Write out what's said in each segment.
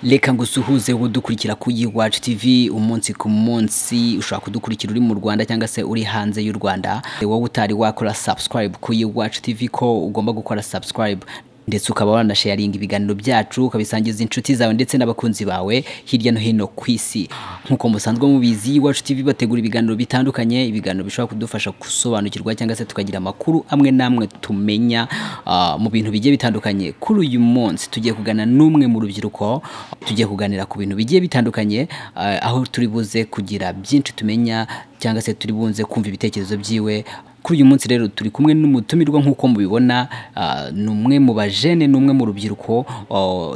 Reka ngusuhuze udukurikira ku iwacu TV umunsi ku munsi ushaka kudukurikira uri mu Rwanda cyangwa se uri hanze y'u Rwanda. Wowe utari wakora subscribe ku iwacu TV ko ugomba gukora subscribe ndetse ukaba wanasharinga ibiganiro byacu ukabisangiza inshuti zawe ndetse n'abakunzi bawe hirya no hino ku isi. Nkuko musanzwe mubizi iwacu TV bategura ibiganiro bitandukanye, ibiganiro bishobora kudufasha gusobanukirwa cyangwa se tukagira amakuru amwe namwe tumenya mu bintu bigiye bitandukanye. Kuri uyu munsi tugiye kugana n'umwe mu rubyiruko, tugiye kuganira ku bintu bigiye bitandukanye aho turi buze kugira byinshi tumenya cyangwa se turi bunze kumva ibitekerezo byiwe. Kuri uyu munsi rero turi kumwe n'umutumirwa nkuko mubibona, numwe mu bajene numwe mu rubyiruko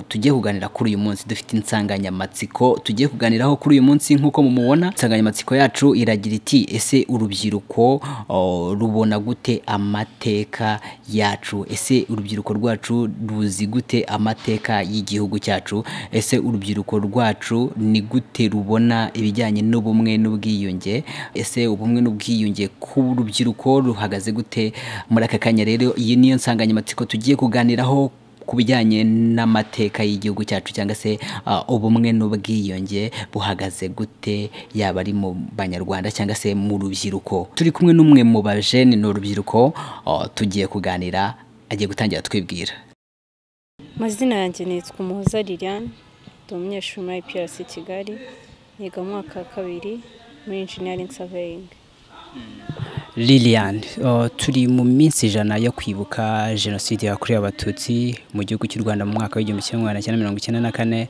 tugiye kuganira kuri uyu munsi. Dufite insanganyamatsiko tugiye kuganiraho kuri uyu munsi nkuko mumubona. Insanganyamatsiko yacu iragira iti ese urubyiruko rubona gute amateka yacu? Ese urubyiruko rwacu ruzi gute amateka y'igihugu cyacu? Ese urubyiruko rwacu ni gute rubona ibijyanye n'ubumwe n'ubwiyunge? Ese ubumwe n'ubwiyunge ku rubyiruko ruhagaze gute muri aka kanya? Rero iyi niyo nsanganyamatsiko tugiye kuganiraho ku bijyanye n'amateka y'igihugu cyacu cyangwa se ubumwe n'ubwiyunge buhagaze gute, yaba ari mu banyarwanda cyangwa se mu rubyiruko. Turi kumwe n'umwe mu bajene n'urubyiruko tugiye kuganira, agiye gutangira twibwira. Mazina yanjye nitwa Umuhoza Liliane, ndi umunyeshuri muri IPRC Kigali, niga mu mwaka wa 2 muri engineering surveying. Liliane, turi mu minsi 100 yo kwibuka jenoside yakorewe abatutsi mu gihugu cy'u Rwanda mu mwaka wa 1994.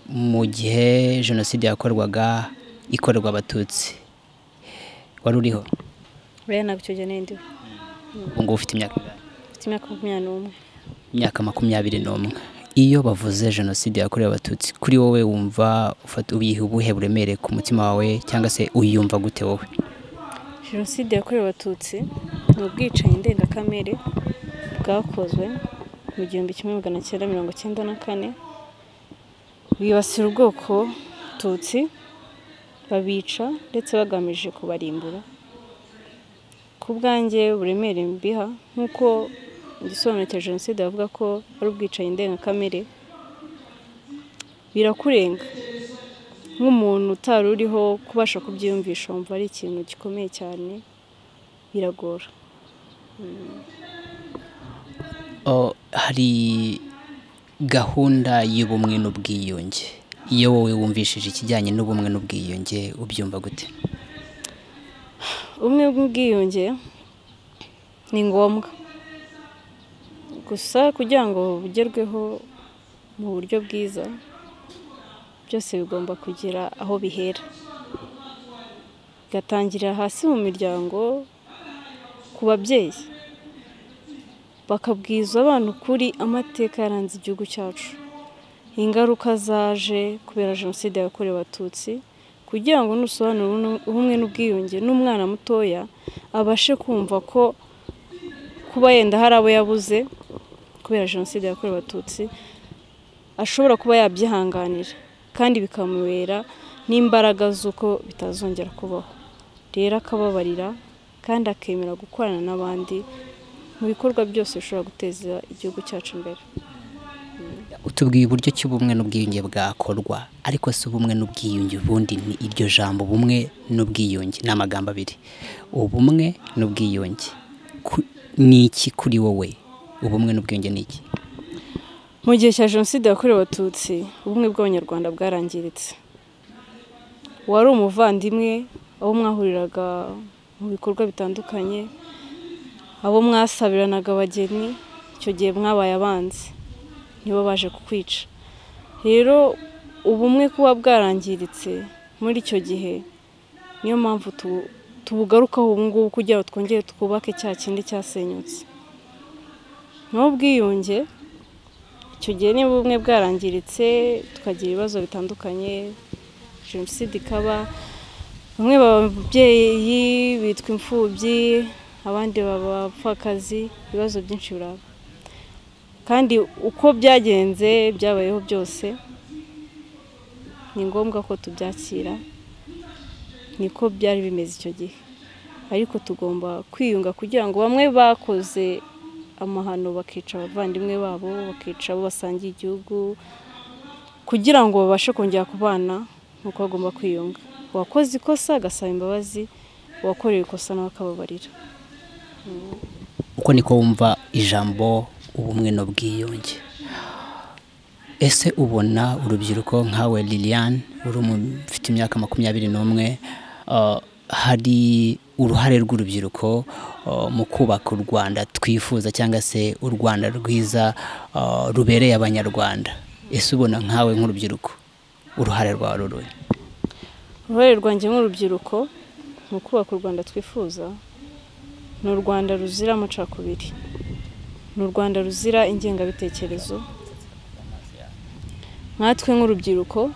Mu gihe jenoside yakorwaga ikorerwa abatutsi wari uriho? Oya, ntabwo icyo gihe ndiho. Ngo ufite imyaka? Mfite imyaka 21. Imyaka 21. Iyo bavuze jenoside yakorewe abatutsi kuri wowe wumva ufata ubuhe buremere ku mutima wawe cyangwa se uyumva gute wowe? Jenoside yakorewe abatutsi ni ubwicanyi ndengakamere bwakozwe mu 1994 bibasira ubwoko tutsi, babica ndetse bagamije kubarimbura. Ku bwanjye uburemere mbiha nkuko igisobanuro cya jenoside bavuga ko ari ubwicanyi ndengakamere, birakurenga nk'umuntu utari uriho kubasha kubyiyumvisha, wumva ari ikintu gikomeye cyane, biragora. Hari gahunda y'ubumwe n'ubwiyunge. Iyo wowe wumvishije ikijyanye n'ubumwe n'ubwiyunge ubyumva gute? Ubumwe n'ubwiyunge ni ngombwa, gusa kugira ngo bugerweho mu buryo bwiza byose bigomba kugira aho bihera, gatangirira hasi mu miryango, ku babyeyi bakabwiza abantu kuri amateka yaranze igihugu cyacu, ingaruka zaje kubera jenoside yakorewe abatutsi, kugira ngo nusobanura ubumwe n'ubwiyunge n'umwana mutoya abashe kumva ko kuba yenda hari abo yabuze kubera jenoside yakorewe abatutsi ashobora kuba yabyihanganira kandi bikamubera n'imbaraga z'uko bitazongera kubaho. Rero akababarira kandi akemera gukorana n'abandi mu bikorwa byose bishobora guteza igihugu cyacu imbere. Utubwiye uburyo cy'ubumwe n'ubwiyunge bwakorwa, ariko se ubumwe n'ubwiyunge ubundi ni iryo jambo bumwe n'ubwiyunge ni amagambo abiri. Ubumwe n'ubwiyunge ni iki kuri wowe? Ubumwe n'ubwiyunge ni iki? Mu gihe cya jenoside yakorewe abatutsi ubumwe bw'abanyarwanda bwarangiritse. Wari umuvandimwe, abo mwahuriraga mu bikorwa bitandukanye, abo mwasabiranaga abageni, icyo gihe mwabaye abanzi, nibo baje kukwica. Rero ubumwe kuba bwarangiritse muri icyo gihe, niyo mpamvu tubugarukaho ubu ngubu kugira ngo twongere twubake cya kindi cyasenyutse. Naho ubwiyunge, icyo gihe niba ubumwe bwarangiritse tukagira ibibazo bitandukanye, jenoside ikaba, bamwe babyeyi bitwa imfubyi, abandi babapfakazi, ibibazo byinshi biraba. Kandi uko byagenze byabayeho byose ni ngombwa ko tubyakira, niko byari bimeze icyo gihe. Ariko tugomba kwiyunga kugira ngo bamwe bakoze amahano bakica abavandimwe babo, bakica abo basangiye igihugu, kugira ngo babashe kongera kubana nuko bagomba kwiyunga. Uwakoze ikosa agasaba imbabazi, uwakoreye ikosa nawe akababarira. Uko niko wumva ijambo ubumwe n'ubwiyunge. Ese ubona urubyiruko nkawe Liliane ufite imyaka 21 hari uruhare rw'urubyiruko mu kubaka u Rwanda twifuza cyangwa se u Rwanda rwiza rubereye abanyarwanda? Ese ubona nkawe nk'urubyiruko uruhare rwawe ruruhe? Uruhare rwanjye nk'urubyiruko mu kubaka u Rwanda twifuza ni u Rwanda ruzira amacakubiri, ni u Rwanda ruzira ingengabitekerezo. Nkatwe nk'urubyiruko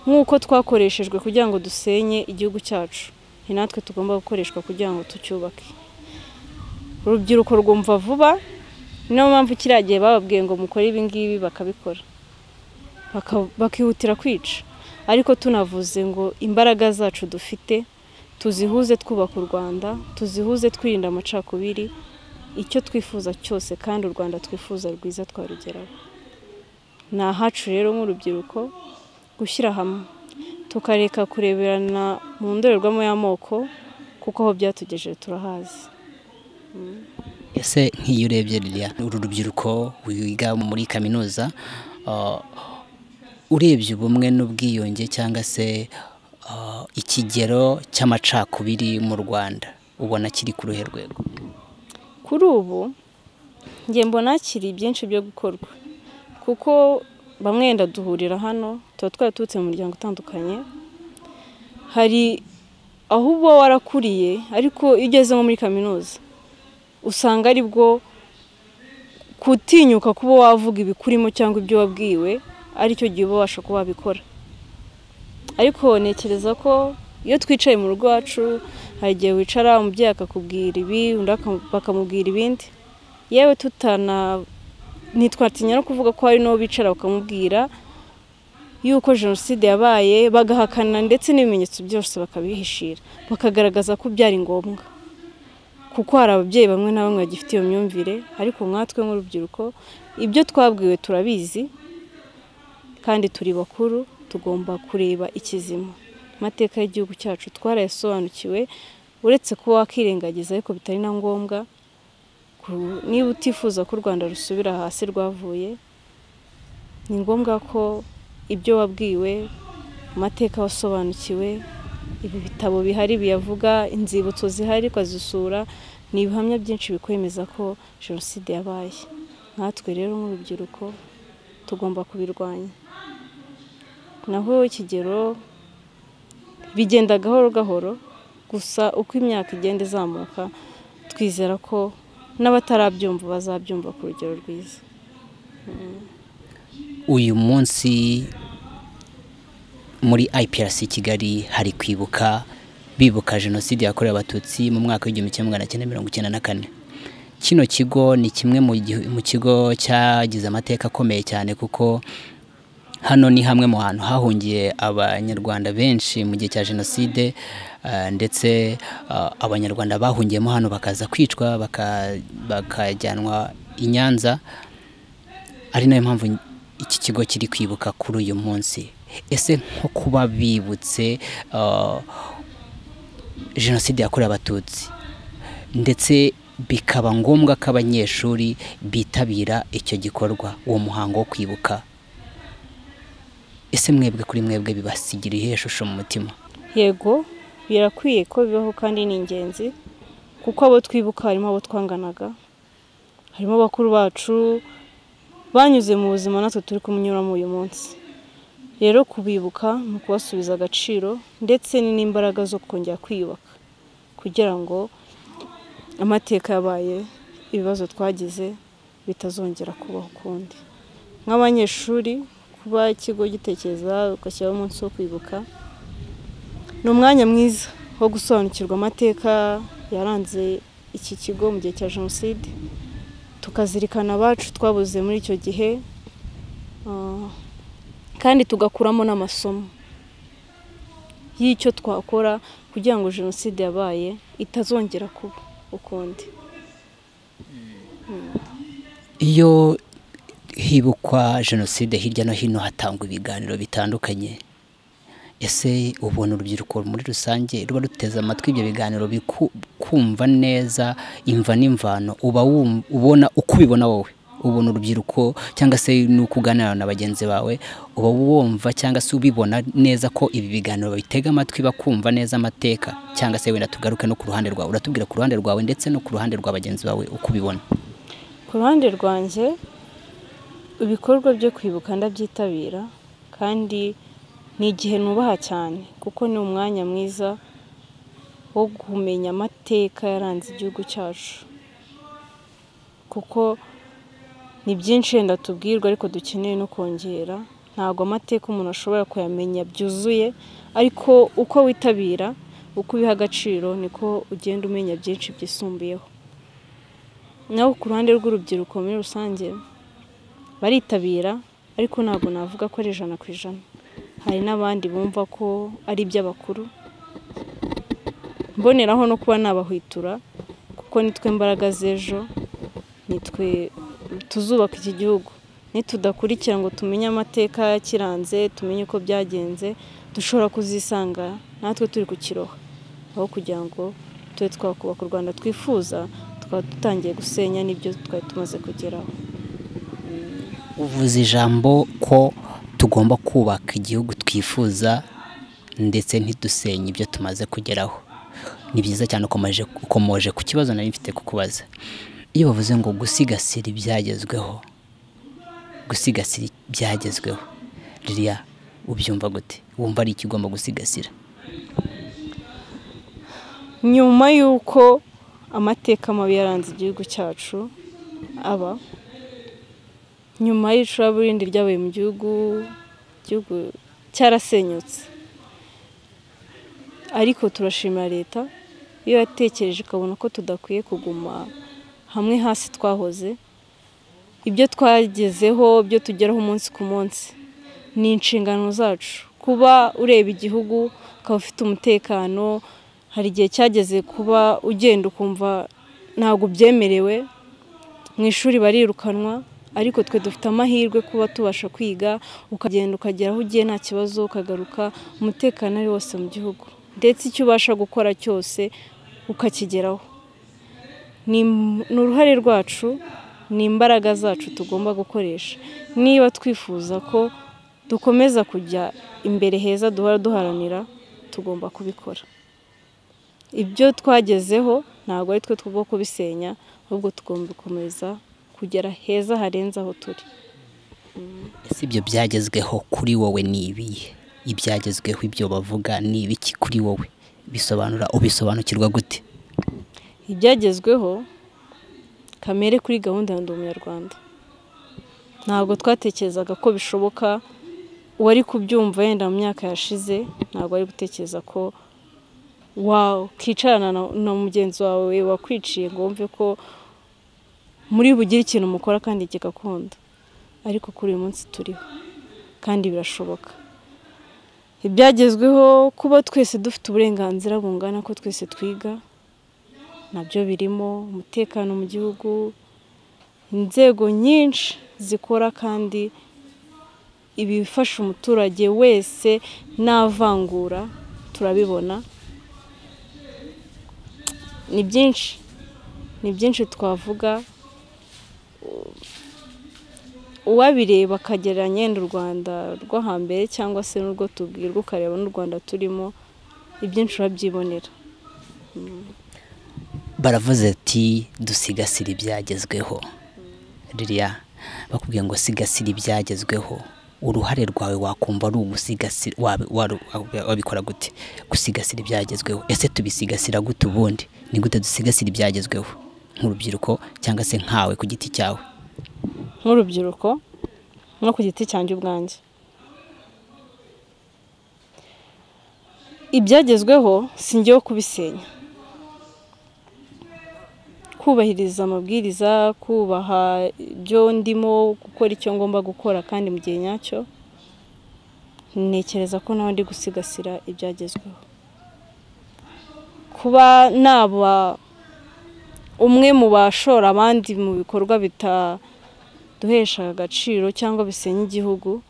nk'uko twakoreshejwe kugira ngo dusenye igihugu cyacu, ni natwe tugomba gukoreshwa kugira ngo tucyubake. Urubyiruko rwumva vuba, niyo mpamvu kiriya gihe bababwiye ngo mukore ibi ngibi bakabikora, bakihutira kwica. Ariko tunavuze ngo imbaraga zacu dufite tuzihuze twubaka u Rwanda, tuzihuze twirinda amacakubiri, icyo twifuza cyose kandi u Rwanda twifuza rwiza twarugeraho. Ni ahacu rero nk'urubyiruko gushyira hamwe tukareka kureberana mu ndorerwamo y'amoko, kuko aho byatugejeje turahazi. Ese nk'iyo urebye Liliane, uru rubyiruko wiga muri kaminuza, urebye ubumwe n'ubwiyunge cyangwa se ikigero cy'amacakubiri mu Rwanda, ubona kiri ku ruhe rwego? Kuri ubu njye mbona kiri byinshi byo gukorwa, kuko bamwe wenda duhurira hano tuba twaraturutse mu miryango itandukanye. Hari aho uba warakuriye, ariko iyo ugeze nko muri kaminuza usanga ari bwo kutinyuka kuba wavuga ibikurimo cyangwa ibyo wabwiwe, aricyo gihe uba wabasha kuba wabikora. Ariko ntekereza ko iyo twicaye mu rugo wacu, hari igihe wicara umubyeyi akakubwira ibi, undi bakamubwira ibindi, yewe ntitwatinya no kuvuga ko hari n'uwo bicara bakamubwira yuko jenoside yabaye, bagahakana ndetse n'ibimenyetso byose bakabihishira, bakagaragaza ko byari ngombwa, kuko hari ababyeyi bamwe na bamwe bagifite iyo myumvire. Ariko nkatwe nk'urubyiruko ibyo twabwiwe turabizi kandi turi bakuru, tugomba kureba ikizima. Amateka y'igihugu cyacu twarayasobanukiwe, uretse kuba wakirengagiza ariko bitari na ngombwa. Niba utifuza ko u Rwanda rusubira hasi rwavuye, ni ngombwa ko ibyo wabwiwe, amateka wasobanukiwe, ibi bitabo bihari biyavuga, inzibutso zihari ukazisura, ni ibihamya byinshi bikwemeza ko jenoside yabaye. Nkatwe rero nk'urubyiruko tugomba kubirwanya. Naho ikigero bigenda gahoro gahoro, gusa uko imyaka igenda izamuka twizera ko n'abatarabyumva bazabyumva ku rugero rwiza. Uyu munsi muri IPRC Kigali hari kwibuka, bibuka jenoside yakorewe abatutsi mu mwaka w'1994. Kino kigo ni kimwe mu kigo cyagize amateka akomeye cyane, kuko hano ni hamwe mu hantu hahungiye abanyarwanda benshi mu gihe cya jenoside, ndetse abanyarwanda bahungiyemo hano bakaza kwicwa, bakajyanwa i Nyanza. Ari nayo mpamvu iki kigo kiri kwibuka kuri uyu munsi. Ese nko kuba bibutse jenoside yakorewe abatutsi, ndetse bikaba ngombwa ko abanyeshuri bitabira icyo gikorwa, uwo muhango wo kwibuka, ese mwebwe kuri mwebwe bibasigira ihe shusho mu mutima? Yego, birakwiye ko bibaho kandi ni ingenzi, kuko abo twibuka harimo abo twanganaga, harimo bakuru bacu banyuze mu buzima natwe turi kumunyuramo uyu munsi. Rero kubibuka mu kubasubiza agaciro, ndetse n'imbaraga zo kongera kwiyubaka, kugira ngo amateka yabaye, ibibazo twagize bitazongera kubaho ukundi. Nk'abanyeshuri, kuba ikigo gitekereza ugashyiraho umunsi wo kwibuka, ni umwanya mwiza wo gusobanukirwa amateka yaranze iki kigo mu gihe cya jenoside, tukazirikana abacu twabuze muri icyo gihe, kandi tugakuramo n'amasomo y'icyo twakora kugira ngo jenoside yabaye itazongera kuba ukundi. Iyo hibukwa jenoside hirya no hino hatangwa ibiganiro bitandukanye. Ese ubona urubyiruko muri rusange ruba ruteze amatwi ibyo biganiro kumva neza imva n'imvano, ubona uko ubibona wowe? Ubona urubyiruko cyangwa se nuko uganira na bagenzi bawe uba wumva cyangwa se ubibona neza ko ibi biganiro babitega amatwi bakumva neza amateka, cyangwa se wenda tugaruke no ku ruhande rwawe, uratubwira ku ruhande rwawe ndetse no ku ruhande rwa bagenzi bawe uko ubibona? Ku ruhande rwanjye ibikorwa byo kwibuka ndabyitabira, kandi ni igihe nubaha cyane kuko ni umwanya mwiza wo kumenya amateka yaranze igihugu cyacu, kuko ni byinshi wenda tubwirwa ariko dukeneye no kongera. Ntabwo amateka umuntu ashobora kuyamenya byuzuye, ariko uko witabira, uko ubiha agaciro, niko ugenda umenya byinshi byisumbuyeho. Naho ku ruhande rw'urubyiruko muri rusange baritabira, ariko ntabwo navuga ko ari 100%. Hari n'abandi bumva ko ari iby'abakuru. Mboneraho no kuba nabahwitura, kuko nitwe mbaraga z'ejo, nitwe tuzubaka iki gihugu. Nitudakurikira ngo tumenye amateka kiranze, tumenye uko byagenze, dushobora kuzisanga natwe turi kukiroha, aho kugira ngo tube twakubaka u Rwanda twifuza, tukaba dutangiye gusenya n'ibyo twari tumaze kugeraho. Uvuze ijambo ko tugomba kubaka igihugu twifuza ndetse ntidusenye ibyo tumaze kugeraho. Ni byiza cyane ukomoje ku kibazo nari mfite kukubaza. Iyo bavuze ngo gusigasira ibyagezweho, gusigasira ibyagezweho, Lilia ubyumva gute? Wumva ari iki ugomba gusigasira? Nyuma y'uko amateka mabi yaranze igihugu cyacu aba, nyuma y'icuraburindi ryabaye mu gihugu cyarasenyutse, ariko turashimira leta iyo yatekereje ikabona ko tudakwiye kuguma hamwe hasi twahoze. Ibyo twagezeho, byo tugeraho umunsi ku munsi, ni inshingano zacu. Kuba ureba igihugu ukaba ufite umutekano, hari igihe cyageze kuba ugenda ukumva ntabwo byemerewe, mu ishuri barirukanwa, ariko twe dufite amahirwe kuba tubasha kwiga, ukagenda ukagera aho ugiye nta kibazo, ukagaruka umutekano ari wose mu gihugu, ndetse icyo ubasha gukora cyose ukakigeraho. Ni uruhare rwacu, ni imbaraga zacu tugomba gukoresha. Niba twifuza ko dukomeza kujya imbere heza duhora duharanira, tugomba kubikora. Ibyo twagezeho ntabwo ari twe tugomba kubisenya, ahubwo tugomba gukomeza kugera heza harenze aho turi. Ese ibyo byagezweho kuri wowe ni ibihe? Ibyagezweho ibyo bavuga ni ibiki kuri wowe? Ubisobanukirwa gute? Ibyagezweho kamere kuri gahunda ya Ndi Umunyarwanda. Ntabwo twatekerezaga ko bishoboka, wari kubyumva yenda mu myaka yashize, ntabwo ari gutekereza ko kicarana na mugenzi wawe wakwiciye ngo wumve ko muri bugire ikintu mukora kandi kigakunda. Ariko kuri uyu munsi turiho kandi birashoboka. Ibyagezweho kuba twese dufite uburenganzira bungana, ko twese twiga, nabyo birimo. Umutekano mu gihugu, inzego nyinshi zikora kandi ibifasha umuturage wese nta vangura, turabibona. Ni byinshi twavuga. Uwabireba akagereranya yenda u Rwanda rwo hambere cyangwa se n'urwo tubwirwa, ukareba n'u Rwanda turimo, ibyinshi urabyibonera. Baravuze ati dusigasira ibyagezweho. Lilia, bakubwiye ngo sigasira ibyagezweho, uruhare rwawe wakumva ari ugusigasira, wabikora gute gusigasira ibyagezweho? Ese tubisigasira gute ubundi? Ni gute dusigasira ibyagezweho nk'urubyiruko cyangwa se nkawe ku giti cyawe? Nk'urubyiruko no ku giti cyanjye ubwanjye, ibyagezweho singiye kubisenya. Kubahiriza amabwiriza, kubaha ibyo ndimo gukora, icyo ngomba gukora kandi mu gihe nyacyo, ntekereza ko nawe ndi gusigasira ibyagezweho. Kuba naba umwe mu bashora abandi mu bikorwa duhesha agaciro cyangwa bisenya igihugu,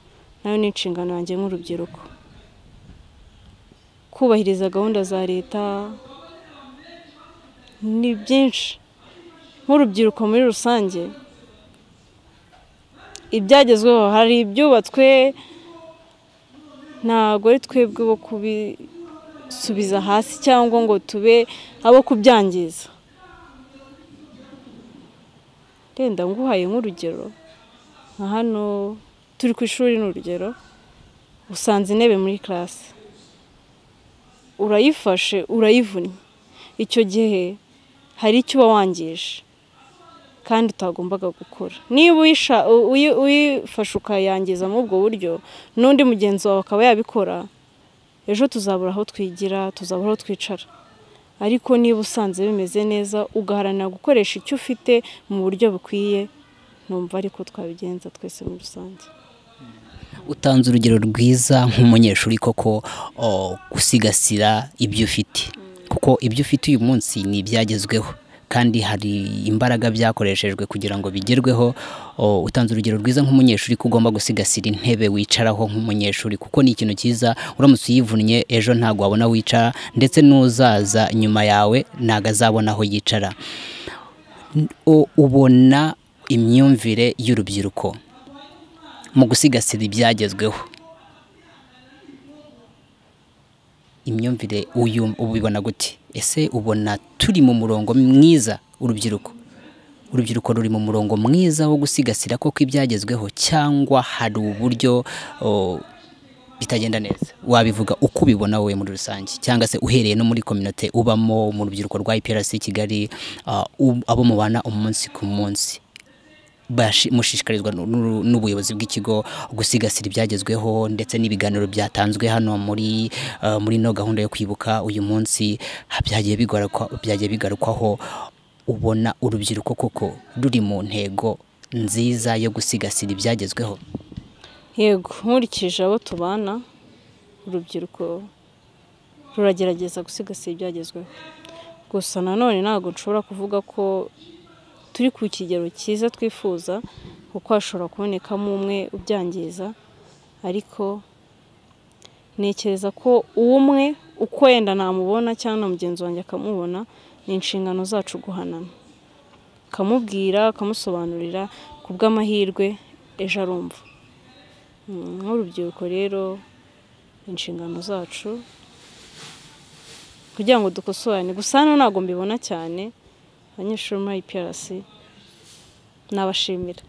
nayo ni inshingano yanjye nk'urubyiruko. Kubahiriza gahunda za leta ni byinshi. Nk'urubyiruko muri rusange, ibyagezweho hari ibyubatswe, ntabwo ari twebwe bo kubisubiza hasi cyangwa ngo tube abo kubyangiza. Ndenda nguhaye nk'urugero, nka hano turi ku ishuri n'urugero, usanze intebe muri classe, urayifashe urayivunnye, icyo gihe hari icyo uba wangije kandi utagombaga gukora. Niba uyifashe ukayangiza muri ubwo buryo, n'undi mugenzi wawe akaba yabikora, ejo tuzabura aho twigira, tuzabura aho twicara. Ariko niba usanze bimeze neza, ugaharanira gukoresha icyo ufite mu buryo bukwiye, numva ariko twabigenza twese muri rusange. Utanze urugero rwiza nk'umunyeshuri koko gusigasira ibyo ufite, kuko ibyo ufite uyu munsi ni ibyagezweho kandi hari imbaraga byakoreshejwe kugira ngo bigerweho. Utanze urugero rwiza nk'umunyeshuri ko ugomba gusigasira intebe wicaraho nk'umunyeshuri, kuko ni ikintu cyiza. Uramutse uyivunnye ejo ntabwo wabona wicara, ndetse n'uzaza nyuma yawe ntabwo azabona aho yicara. Ubona imyumvire y'urubyiruko mu gusigasira ibyagezweho, imyumvire ubibona gute? Ese ubona turi mu murongo mwiza? Urubyiruko ruri mu murongo mwiza wo gusigasira koko ibyagezweho, cyangwa hari uburyo bitagenda neza? Wabivuga uko ubibona wowe muri rusange, cyangwa se uhereye no muri community ubamo, mu rubyiruko rwa IPRC Kigali, abo mubana umunsi ku munsi, mushishikarizwa n'ubuyobozi bw'ikigo gusigasira ibyagezweho, ndetse n'ibiganiro byatanzwe hano muri no gahunda yo kwibuka uyu munsi byagiye bigarukwaho. Ubona urubyiruko koko ruri mu ntego nziza yo gusigasira ibyagezweho? Yego, nkurikije abo tubana, urubyiruko ruragerageza gusigasira ibyagezweho. Gusa nanone ntabwo nshobora kuvuga ko turi ku kigero cyiza twifuza, kuko hashobora kubonekamo umwe ubyangiza. Ariko ntekereza ko umwe uko yenda namubona cyangwa na mugenzi wanjye akamubona, ni inshingano zacu guhanana, akamubwira, akamusobanurira, ku bw'amahirwe ejo arumva. Nk'urubyiruko rero, inshingano zacu kugira ngo dukosorane. Gusa hano ntabwo mbibona cyane. Abanyeshuri muri IPRC nabashimira,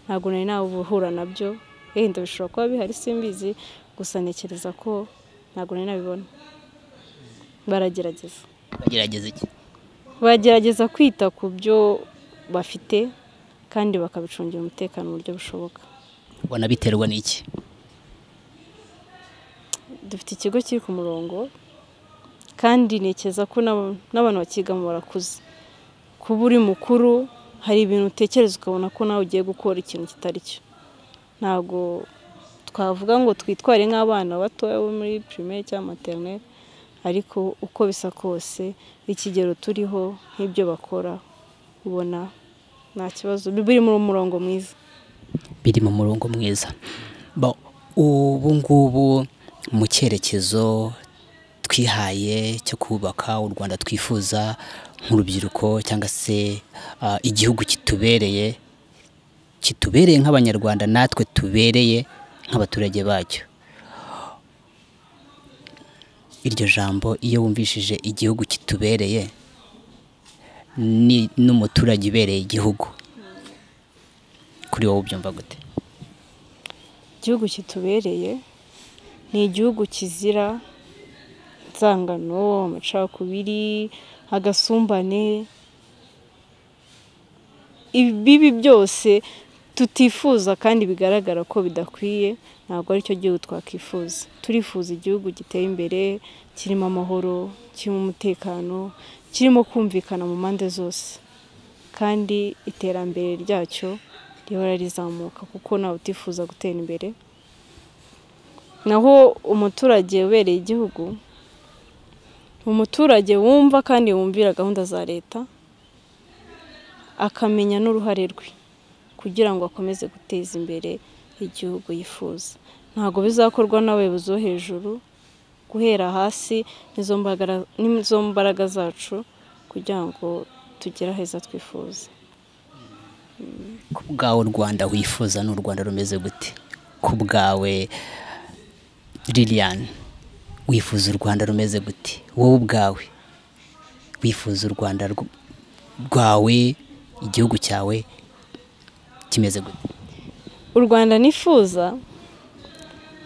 ntabwo nari nabuhura nabyo, wenda bishobora kuba bihari simbizi, gusa ntekereza ko ntabwo nari nabibona. Baragerageza. Bagerageza iki? Bagerageza kwita ku byo bafite kandi bakabicungira umutekano mu buryo bushoboka. Ubona biterwa n'iki? Dufite ikigo kiri ku murongo, kandi ntekereza ko n'abantu bakigamo barakuze. Kuba uri mukuru, hari ibintu utekereza ukabona ko nawe ugiye gukora ikintu kitari cyo. Ntabwo twavuga ngo twitware nk'abana batoya bo muri primaire cyangwa maternelle, ariko uko bisa kose ikigero turiho nk'ibyo bakora, ubona nta kibazo, biri mu murongo mwiza. Biri mu murongo mwiza. Ubu ngubu mu cyerekezo twihaye cyo kubaka u Rwanda twifuza nk'urubyiruko, cyangwa se igihugu kitubereye nk'abanyarwanda, natwe tubereye nk'abaturage bacyo. Iryo jambo iyo wumvishije igihugu kitubereye n'umuturage ibereye igihugu, kuri wowe ubyumva gute? Igihugu kitubereye ni igihugu kizira inzangano, amacakubiri, agasumbane, ibibi byose tutifuza kandi bigaragara ko bidakwiye. Ntabwo ari cyo gihugu twakifuza. Turifuza igihugu giteye imbere, kirimo amahoro, kirimo umutekano, kirimo kumvikana mu mpande zose, kandi iterambere ryacyo rihora rizamuka, kuko nawe utifuza gutera imbere. Naho umuturage ubereye igihugu, umuturage wumva kandi wumvira gahunda za leta, akamenya n'uruhare rwe kugira ngo akomeze guteza imbere igihugu yifuza. Ntabwo bizakorwa n'abayobozi bo hejuru, guhera hasi n'izo mbaraga zacu kugira ngo tugere aheza twifuza. Ku bwawe u Rwanda wifuza n'u Rwanda rumeze gute? Ku bwawe Liliane wifuza u Rwanda rumeze gute? Wowe ubwawe wifuza u Rwanda rwawe, igihugu cyawe kimeze gute? U Rwanda nifuza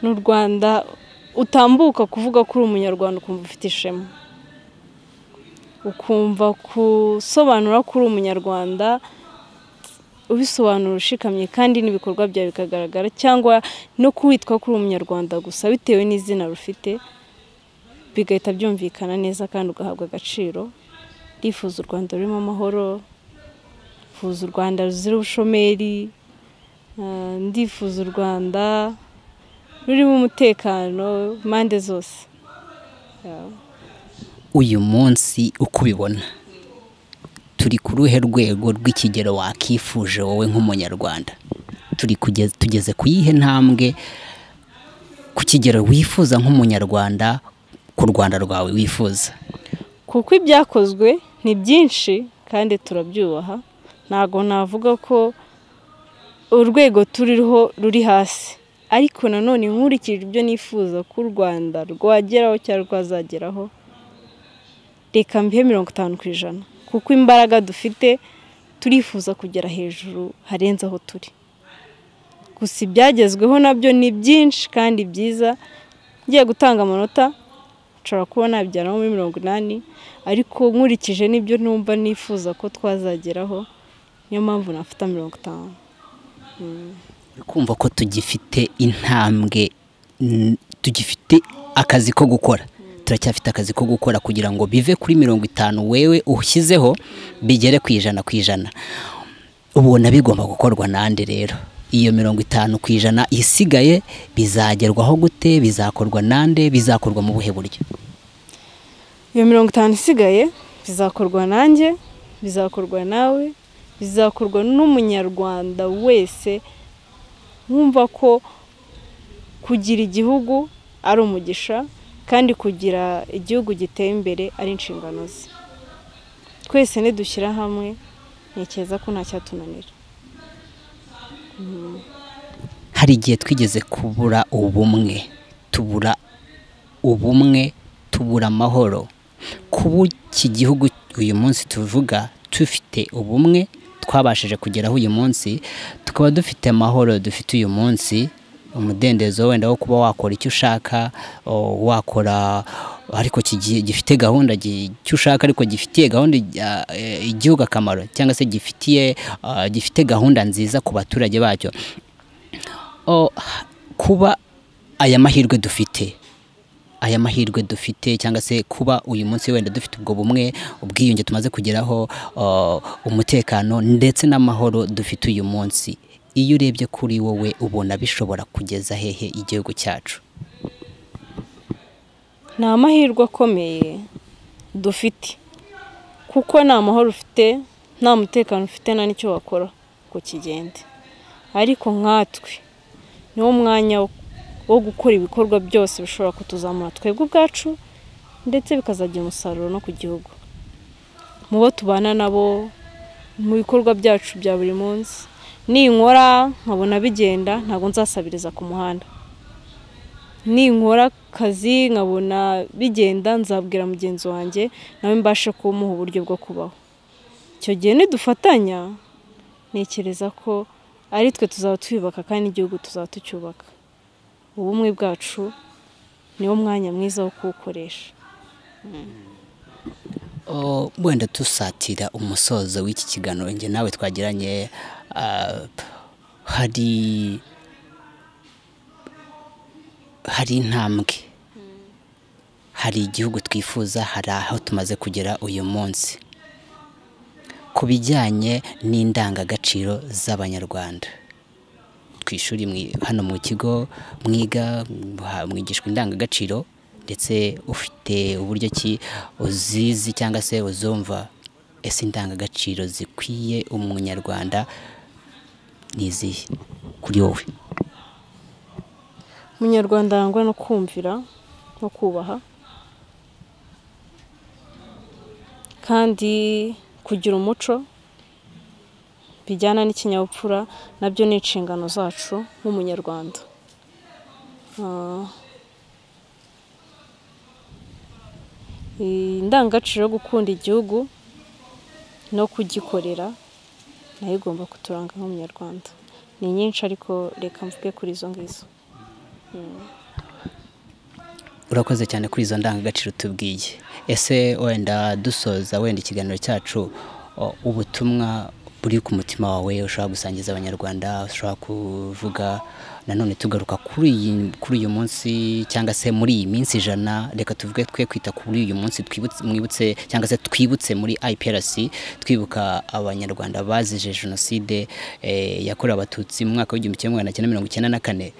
ni u Rwanda utambuka kuvuga ko uri umunyarwanda ukumva ufite ishema, ukumva gusobanura ko uri umunyarwanda ubisobanura ushikamye kandi n'ibikorwa byawe bikagaragara, cyangwa no kuwitwa ko uri umunyarwanda gusa bitewe n'izina rufite bigahita byumvikana neza kandi ugahabwa agaciro. Ndifuza u Rwanda rurimo amahoro, ndifuza u Rwanda ruzira ubushomeri, ndifuza u Rwanda rurimo umutekano impande zose. Uyu munsi uko ubibona turi ku ruhe rwego rw'ikigero wakifuje wowe nk'umunyarwanda? Tugeze ku yihe ntambwe ku kigero wifuza nk'umunyarwanda ku Rwanda rwawe wifuza? Kuko ibyakozwe ni byinshi kandi turabyubaha, ntago navuga ko urwego turiho ruri hasi, ariko nanone nkurikije ibyo nifuza ko u Rwanda rwageraho cyangwa rwazageraho, reka mbihe 50%, kuko imbaraga dufite turifuza kugera hejuru harenze aho turi. Gusa ibyagezweho nabyo ni byinshi kandi byiza. Ngiye gutanga amanota nshobora kuba nabyaraho muri 80, ariko nkurikije n'ibyo numva nifuza ko twazageraho, niyo mpamvu nafata 50. Kumva ko tugifite intambwe, tugifite akazi ko gukora. Turacyafite akazi ko gukora kugira ngo bive kuri 50 wewe ushyizeho bigere ku 100%. Ubona bigomba gukorwa nande rero? Iyo 50% isigaye bizagerwaho gute? Bizakorwa nande? Bizakorwa mu buhe buryo? Iyo 50 isigaye bizakorwa nanjye, bizakorwa nawe, bizakorwa n'umunyarwanda wese wumva ko kugira igihugu ari umugisha kandi kugira igihugu giteye imbere ari inshingano ze. Twese nidushyira hamwe ntekereza ko nta cyatunanira. Hari igihe twigeze kubura ubumwe, tubura amahoro. Kuba iki gihugu uyu munsi tuvuga tufite ubumwe, twabashije kugeraho uyu munsi, tukaba dufite amahoro dufite uyu munsi, umudendezo wenda wo kuba wakora icyo ushaka, wakora ariko gifite gahunda icyo ushaka, ariko gifitiye gahunda igihugu akamaro, cyangwa se gifite gahunda nziza ku baturage bacyo. Kuba aya mahirwe dufite cyangwa se kuba uyu munsi wenda dufite ubwo bumwe, ubwiyunge tumaze kugeraho, umutekano ndetse n'amahoro dufite uyu munsi, iyo urebye kuri wowe ubona bishobora kugeza hehe igihugu cyacu? Ni amahirwe akomeye dufite, kuko nta mahoro ufite, nta mutekano ufite, nta n'icyo wakora ngo kigende. Ariko nkatwe niwo mwanya wo gukora ibikorwa byose bishobora kutuzamura twebwe ubwacu ndetse bikazagira umusaruro no ku gihugu, mu bo tubana nabo, mu bikorwa byacu bya buri munsi. Ninkora nkabona bigenda, ntabwo nzasabiriza ku muhanda. Ninkora akazi nkabona bigenda, nzabwira mugenzi wanjye nawe mbashe kumuha uburyo bwo kubaho. Icyo gihe nidufatanya, ntekereza ko ari twe tuzaba twubaka kandi igihugu tuzaba tucyubaka. Ubumwe bwacu niwo mwanya mwiza wo kuwukoresha. Wenda tusatira umusozo w'iki kiganiro nge nawe twagiranye, hari intambwe, hari igihugu twifuza, hari aho tumaze kugera uyu munsi ku bijyanye n'indangagaciro z'abanyarwanda. Ku ishuri hano mu kigo mwigishwa indangagaciro, ndetse ufite uburyo ki uzizi cyangwa se uzumva ese indangagaciro zikwiye umunyarwanda nizihe kuri wowe? Umunyarwanda arangwa no kumvira no kubaha kandi kugira umuco bijyana n'ikinyabupfura, nabyo ni inshingano zacu nk'umunyarwanda. Indangagaciro yo gukunda igihugu no kugikorera nayo igomba kuturanga nk'umunyarwanda. Ni nyinshi ariko reka mvuge kuri izo ngizo. Urakoze cyane kuri izo ndangagaciro tubwiye. Ese wenda dusoza wenda ikiganiro cyacu, ubutumwa buri ku mutima wawe ushaka gusangiza abanyarwanda, ushaka kuvuga nanone tugaruka kuri uyu munsi cyangwa se muri iyi minsi 100, reka tuvuge twe kwita kuri uyu munsi mwibutse cyangwa se twibutse muri IPRC twibuka abanyarwanda bazije jenoside yakorewe abatutsi mu mwaka wa 1994.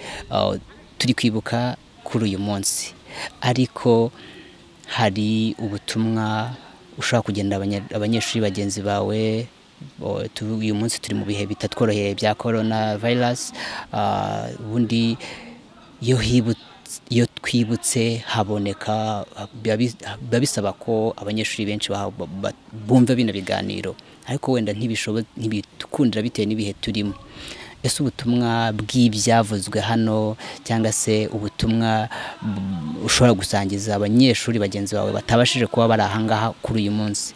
Turi kwibuka kuri uyu munsi, ariko hari ubutumwa ushaka kugenda abanyeshuri bagenzi bawe. Uyu munsi turi mu bihe bitatworoheye bya corona virus. Ubundi iyo twibutse haboneka babisaba ko abanyeshuri benshi bumva bino biganiro, ariko wenda ntibitukundira bitewe n'ibihe turimo. Ese ubutumwa bw'ibyavuzwe hano cyangwa se ubutumwa ushobora gusangiza abanyeshuri bagenzi bawe batabashije kuba bari ahangaha kuri uyu munsi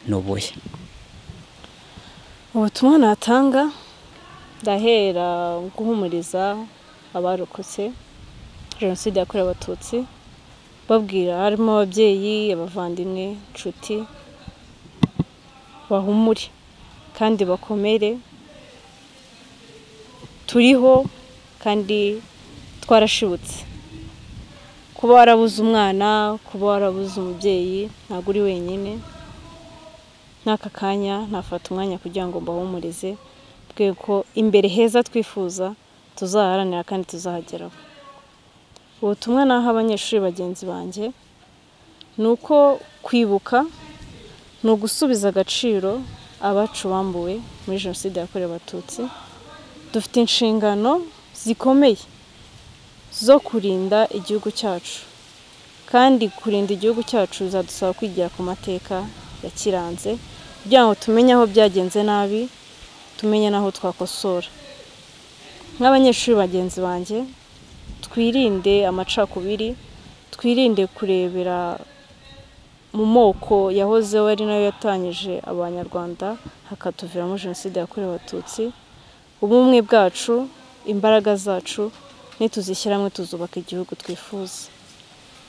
n'ubuhe? Ubutumwa natanga ndahera guhumuriza abarokotse jenoside yakorewe abatutsi, babwira harimo ababyeyi, abavandimwe, inshuti, bahumure kandi bakomere. Turiho kandi twarashibutse. Kuba warabuze umwana, kuba warabuze umubyeyi, ntabwo uri wenyine. N'aka kanya nafata umwanya kugira ngo mbahumurize, bwe ko imbere heza twifuza tuzaharanira kandi tuzahageraho. Ubutumwa naho abanyeshuri bagenzi banjye ni uko kwibuka ni ugusubiza agaciro abacu bambuwe muri jenoside yakorewe abatutsi. Dufite inshingano zikomeye zo kurinda igihugu cyacu, kandi kurinda igihugu cyacu bizadusaba kwigira ku mateka yakiranze kugira ngo tumenye aho byagenze nabi, tumenye naho twakosora. Nk'abanyeshuri bagenzi banjye twirinde amacakubiri, twirinde kurebera mu moko yahozeho ari nayo yatanyije abanyarwanda hakatuviramo jenoside yakorewe abatutsi. Ubumwe bwacu, imbaraga zacu nituzishyiramo tuzubaka igihugu twifuza.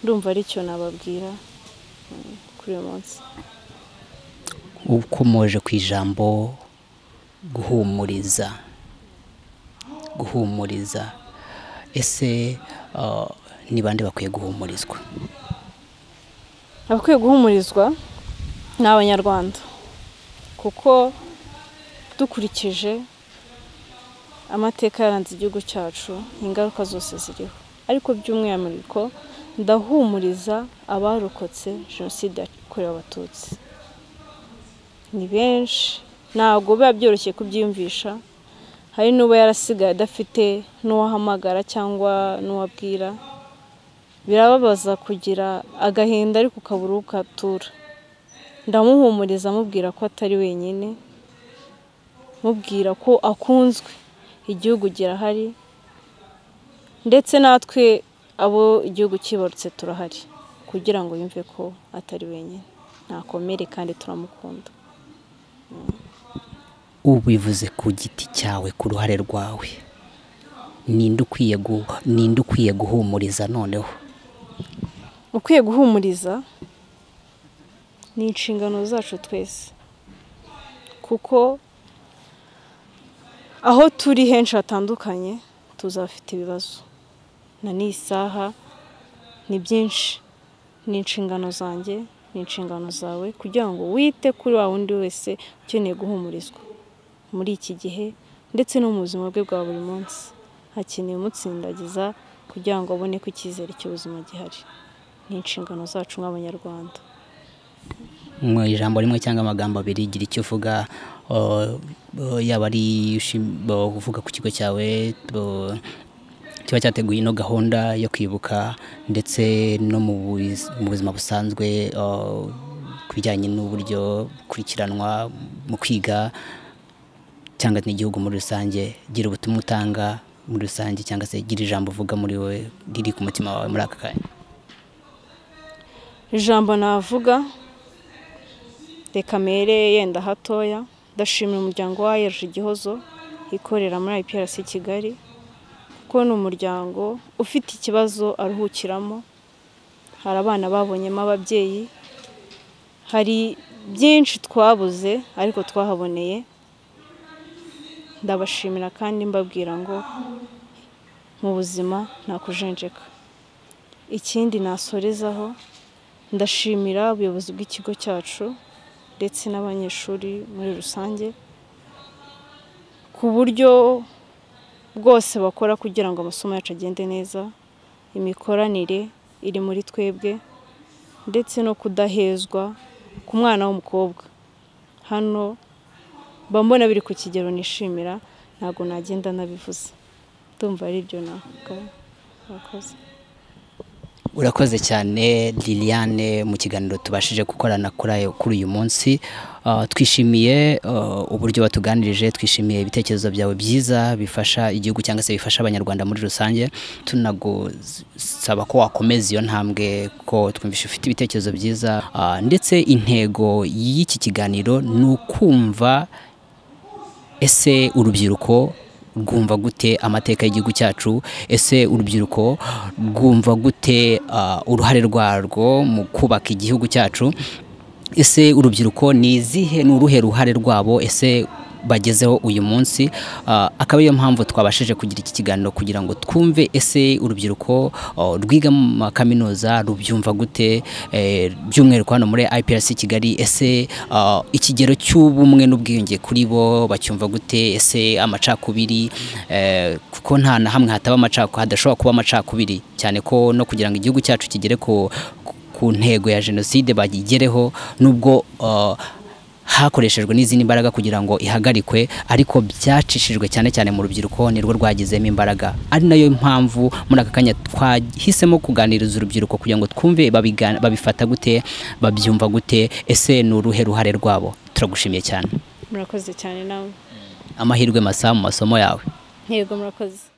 Ndumva ari cyo nababwira kuri uyu munsi. Ukomoje ku ijambo guhumuriza. Ese ni bande bakwiye guhumurizwa? Abakwiye guhumurizwa ni abanyarwanda, kuko dukurikije amateka yaranze igihugu cyacu, ingaruka zose ziriho. Ariko by'umwihariko ndahumuriza abarokotse jenoside yakorewe abatutsi. Ni benshi, ntabwo biba byoroshye kubyiyumvisha. Hari n'uba yarasigaye adafite n'uwahamagara cyangwa n'uwabwira. Birababaza kugira agahinda ariko ukabura ukatura. Ndamuhumuriza mubwira ko atari wenyine, mubwira ko akunzwe, igihugu girahari, ndetse natwe abo igihugu kibarutse turahari kugira ngo yumve ko atari wenyine. Nakomere kandi turamukunda. Ubivuze ku giti cyawe, ku ruhare rwawe, ninde ukwiye guhumuriza noneho? Ukwiye guhumuriza ni inshingano zacu twese, kuko aho turi henshi hatandukanye tuzafite ibibazo. Na n'isaha ni byinshi, ni inshingano zanjye, ni inshingano zawe kugira ngo wite kuri wa wundi wese ukeneye guhumurizwa muri iki gihe ndetse no mu buzima bwe bwa buri munsi. Hakeneye umutsindagiza kugira ngo abone ko icyizere cy'ubuzima gihari. Ni inshingano zacu nk'abanyarwanda. mu ijambo rimwe cyangwa amagambo abiri gira icyo uvuga yaba ari uvuga ku kigo cyawe kiba cyateguye ino gahunda yo kwibuka ndetse no mu buzima busanzwe ku bijyanye n'uburyo kurikiranwa mu kwiga cyangwa n'igihugu muri rusange. Gira ubutumwa utanga muri rusange cyangwa se gira ijambo uvuga muri wowe riri ku mutima wawe muri aka kanya. Ijambo navuga reka mere yenda hatoya, ndashimira umuryango wa igihozo ikorera muri IPRC Kigali ko ni umuryango ufite ikibazo aruhukiramo. Hari abana babonyemo ababyeyi, hari byinshi twabuze ariko twahaboneye. Ndabashimira kandi mbabwira ngo mu buzima nta kujenjeka. Ikindi nasorezaho, ndashimira ubuyobozi bw'ikigo cyacu ndetse n'abanyeshuri muri rusange ku buryo bwose bakora kugira ngo amasomo yacu agende neza. Imikoranire iri muri twebwe ndetse no kudahezwa ku mwana w'umukobwa. Hano mbona biri ku kigero nishimira, ntago nagenda nabivuze. Ndumva ari byo navuga. Urakoze cyane Liliane mu kiganiro tubashije gukorana kuri uyu munsi. Twishimiye uburyo batuganirije, twishimiye ibitekerezo byawe byiza bifasha igihugu cyangwa se bifasha abanyarwanda muri rusange. Tunagusaba ko wakomeza iyo ntambwe, ko twumvishe ufite ibitekerezo byiza ndetse intego y'iki kiganiro ni ukumva ese urubyiruko rwumva gute amateka y'igihugu cyacu, ese urubyiruko rwumva gute uruhare rwarwo mu kubaka igihugu cyacu, ese urubyiruko ni uruhe ruhare rwabo ese bagezeho uyu munsi. Akaba ariyo mpamvu twabashije kugira iki kiganiro kugira ngo twumve ese urubyiruko rwiga mu makaminuza rubyumva gute, by'umwihariko hano muri IPRC Kigali, ese ikigero cy'ubumwe n'ubwiyunge kuri bo bacyumva gute, ese amacakubiri, kuko nta na hamwe hadashobora kuba amacakubiri, cyane ko no kugira ngo igihugu cyacu kigere ku ntego ya jenoside bagigereho, nubwo hakoreshejwe n'izindi mbaraga kugira ngo ihagarikwe, ariko byacishijwe cyane cyane mu rubyiruko, nirwo rwagizemo imbaraga. Ari nayo mpamvu muri aka kanya twahisemo kuganiriza urubyiruko kugira ngo twumve babifata gute, babyumva gute, ese ni uruhe ruhare rwabo. Turagushimiye cyane. Murakoze cyane nawe. Amahirwe masa mu masomo yawe. Yego murakoze.